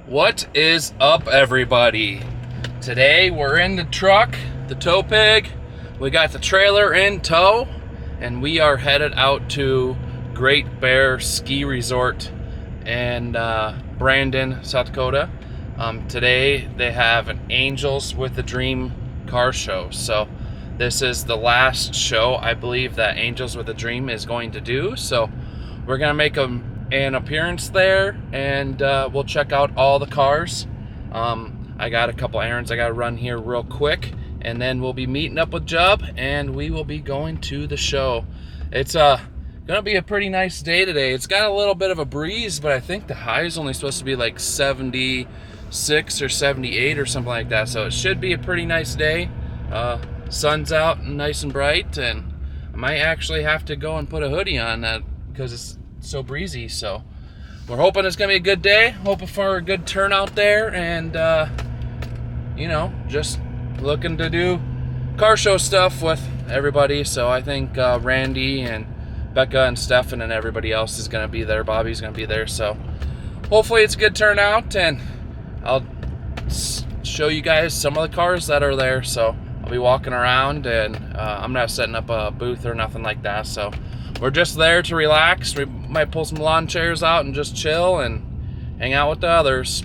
What is up, everybody? Today we're in the truck, the tow pig. We got the trailer in tow, and we are headed out to Great Bear Ski Resort in Brandon, South Dakota. Today they have an Angels with the Dream car show. So this is the last show I believe that Angels with a Dream is going to do. So we're gonna make an appearance there, and we'll check out all the cars. I got a couple errands I gotta run here real quick, and then we'll be meeting up with Jub, and we will be going to the show. It's gonna be a pretty nice day today. It's got a little bit of a breeze, but I think the high is only supposed to be like 76 or 78 or something like that, so it should be a pretty nice day. Sun's out and nice and bright, and I might actually have to go and put a hoodie on that because it's so breezy. So we're hoping it's gonna be a good day, hoping for a good turnout there, and just looking to do car show stuff with everybody. So I think Randy and Becca and Stefan and everybody else is gonna be there. Bobby's gonna be there, so hopefully it's a good turnout, and I'll show you guys some of the cars that are there. So I'll be walking around, and I'm not setting up a booth or nothing like that, so we're just there to relax. We might pull some lawn chairs out and just chill and hang out with the others.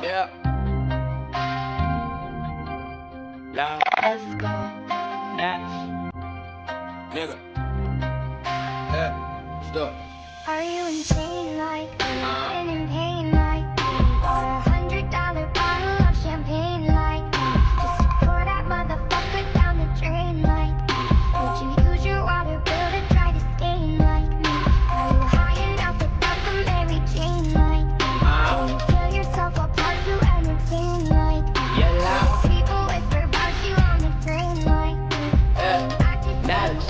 Yeah. Nah. Let's go. Nah. Nigga. Yeah. Stop. Are you insane like been in pain like bought $100 bottle of champagne like just to pour that motherfucker down the drain like would you use your water bill to try to stain like me? Are you high enough without the Mary Jane like do you feel yourself apart to entertain like Yeah, people whisper about you on the train like I just knowledge.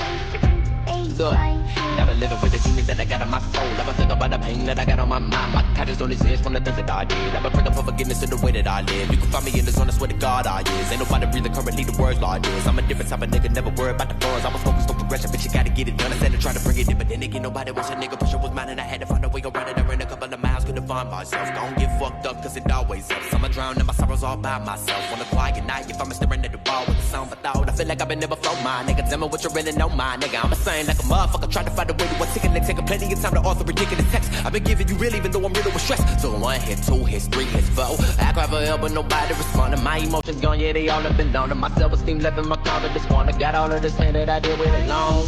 face Look, like I've been living with the demons that I got on my soul. I've been thinking about the pain that I got on my mind. My conscience only says from the things that I did. I've been praying for forgiveness in the way that I live. You can find me in the zone, I swear to God I is. Ain't nobody breathing currently the words like this. I'm a different type of nigga, never worry about the funds. I was focused on progression, but you gotta get it done. I said to try to bring it in, but then again nobody wants a nigga. Pressure was mine and I had to find a way around it. I ran a couple of miles, couldn't find myself. Don't get fucked up, cause it always helps. I'ma drown in my sorrows all by myself. On a quiet night, if I'm staring at the wall with the sound of thought, I feel like I've been never flow my nigga. Tell me what you really know, my nigga. I'm a saying like a motherfucker, try to find a way to one ticket. They taking plenty of time to author ridiculous text. I've been giving you real, even though I'm riddled with stress. So 1 hit, 2 hits, 3 hits, 4. I cry for help, but nobody responding. My emotions gone, yeah, they all have been down. My self-esteem left in my confidence. Wanna got all of this pain that I did with it long.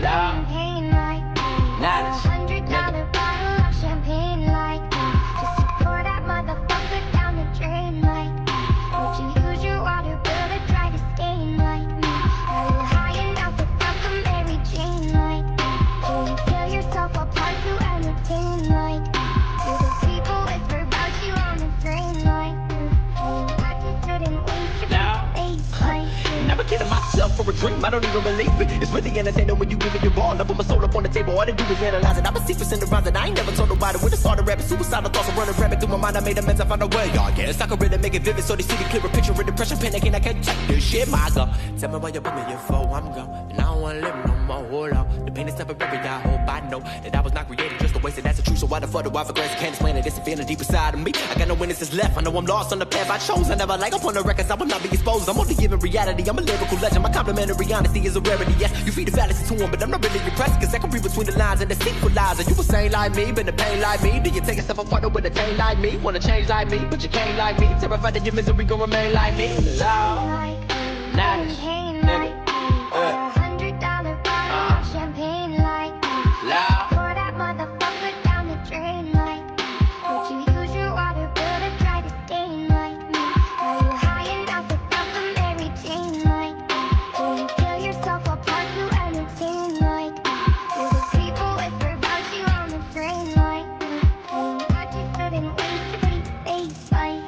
Loud. Knowledge. $100 bottle of champagne like just to pour that motherfucker down the drain like would you use your water bill to try to stain like me? Are you high enough without the Mary Jane like do you feel yourself apart to entertain like do the people whisper about you on the train like I just couldn't wait to face like Never kidding myself for a dream, I don't even believe it. It's really entertaining when you give it your all. I put my soul up on the table, all I do is analyze it. I've been secrets in the rhymes that I ain't never told nobody. When I started rapping, suicidal thoughts are running rampant through my mind. I made amends, I found a way. I guess I could really make it vivid so they see the clearer picture of depression, panicking. I can't check this shit, my God. Tell me why you put me in for, I'm gone. And I don't wanna live no more, hold on. The pain is temporary, I hope I know that I was not created just to waste it. That's the truth, so why the fuck do I for grace? Can't explain it, it's a feeling deep inside of me. I got no witnesses left, I know I'm lost on the path I chose. I never like up on the records, I will not be exposed. I'm only giving reality, I'm a lyrical legend. My complimentary honesty is a rarity, yes. You feed the fallacy to him, but I'm not really impressed, cause I can read between the lines and the sequel lies. Are you a saint like me, been a pain like me? Do you take yourself apart with a taint like me? Wanna change like me, but you can't like me. Terrified that your misery gon' remain like me. Loud. Knowledge. like $100 bottle of champagne like Loud. pour that motherfucker down the drain like would you use your water bill to try to stain like me? Are you high enough without the Mary Jane like do you feel yourself apart to entertain like do the people whisper about you on the train like I just couldn't wait to be face like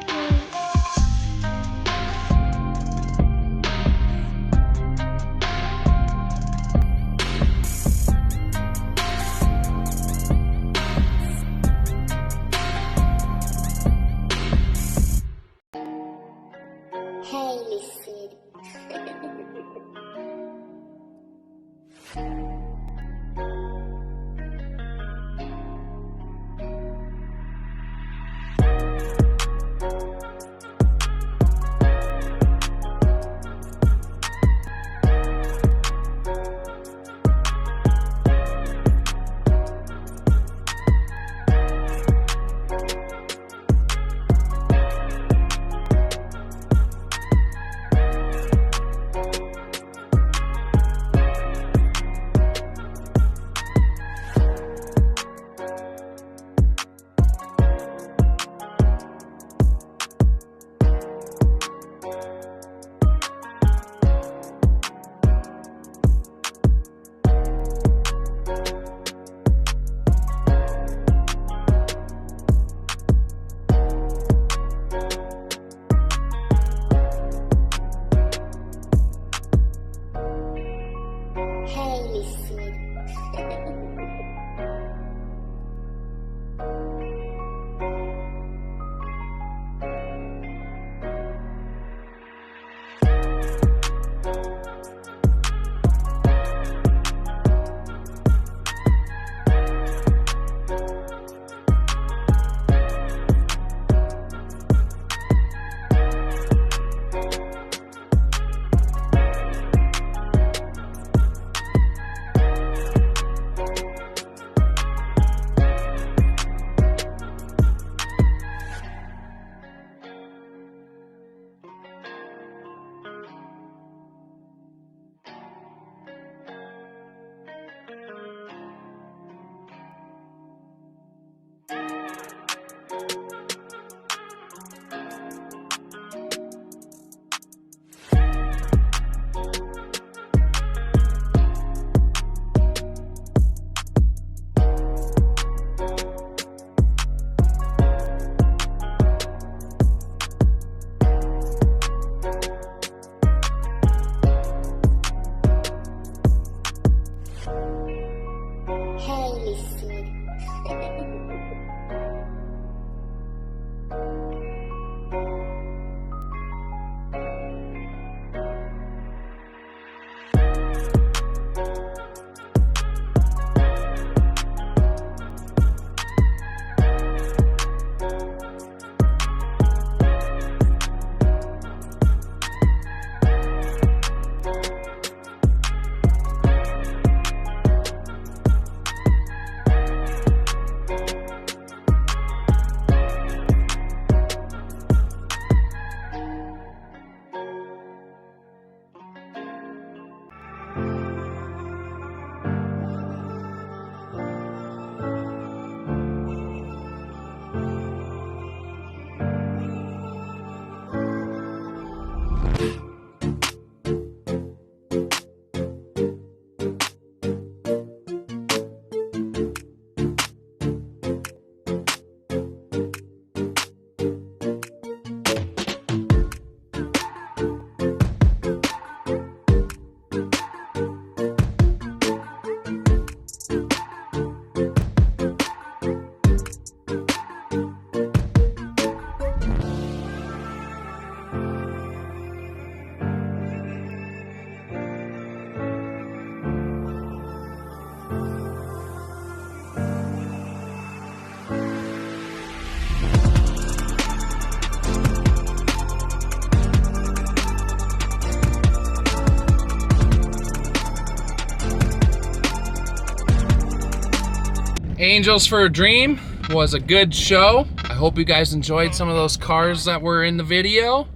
Angels for a Dream was a good show. I hope you guys enjoyed some of those cars that were in the video.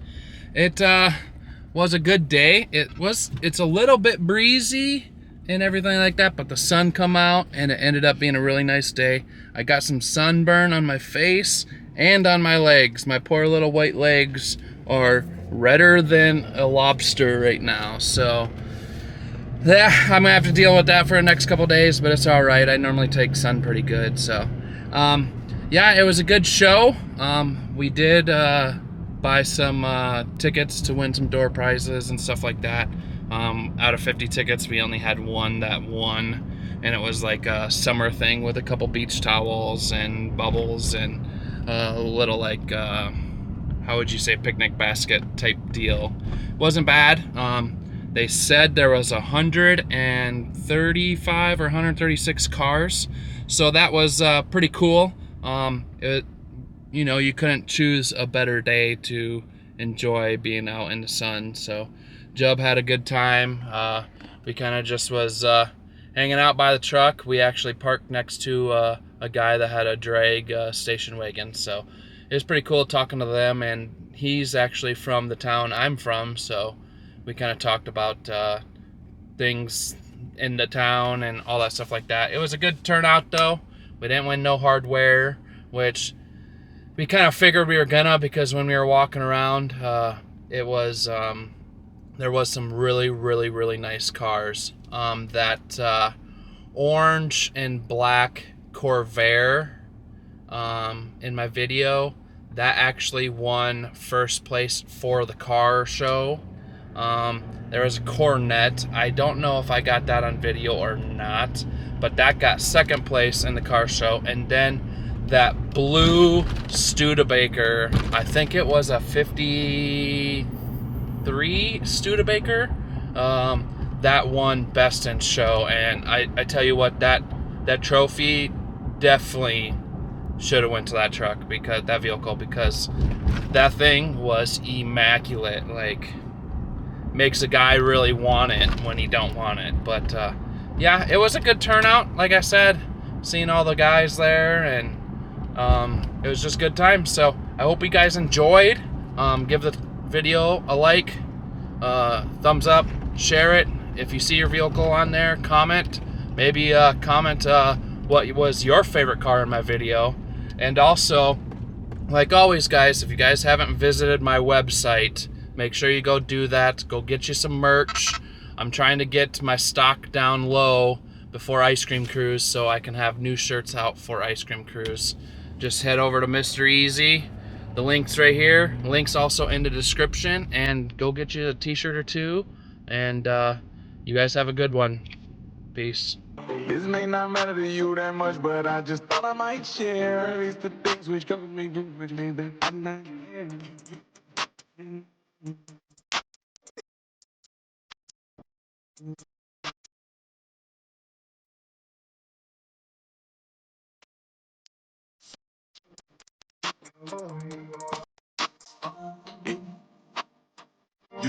It was a good day. It's a little bit breezy and everything like that, but the sun come out and it ended up being a really nice day. I got some sunburn on my face and on my legs. My poor little white legs are redder than a lobster right now, so yeah, I'm gonna have to deal with that for the next couple days, but it's all right. I normally take sun pretty good, so yeah, it was a good show. We did buy some tickets to win some door prizes and stuff like that. Out of 50 tickets, we only had one that won, and it was like a summer thing with a couple beach towels and bubbles and a little like how would you say, picnic basket type deal. Wasn't bad. They said there was 135 or 136 cars, so that was pretty cool. You know, you couldn't choose a better day to enjoy being out in the sun. So Jub had a good time. We kind of just was hanging out by the truck. We actually parked next to a guy that had a drag station wagon, so it was pretty cool talking to them. And he's actually from the town I'm from, so we kind of talked about things in the town and all that stuff like that. It was a good turnout though. We didn't win no hardware, which we kind of figured we were gonna, because when we were walking around, it was there was some really nice cars. That orange and black Corvair in my video, that actually won first place for the car show. There was a Cornet. I don't know if I got that on video or not, but that got second place in the car show. And then that blue Studebaker, I think it was a 53 Studebaker, that won best in show. And I tell you what, that trophy definitely should have went to that truck, because that vehicle, because that thing was immaculate. Like, makes a guy really want it when he don't want it. But yeah, it was a good turnout. Like I said, seeing all the guys there, and it was just a good time. So I hope you guys enjoyed. Give the video a like, thumbs up, share it. If you see your vehicle on there, comment. Maybe comment what was your favorite car in my video. And also, like always guys, if you guys haven't visited my website, make sure you go do that. Go get you some merch. I'm trying to get my stock down low before Ice Cream Cruise, so I can have new shirts out for Ice Cream Cruise. Just head over to Mr. Eazy. The link's right here. Link's also in the description. And go get you a t-shirt or two. And you guys have a good one. Peace. This may not matter to you that much, but I just thought I might share at least the things which come me, which made that I'm not here.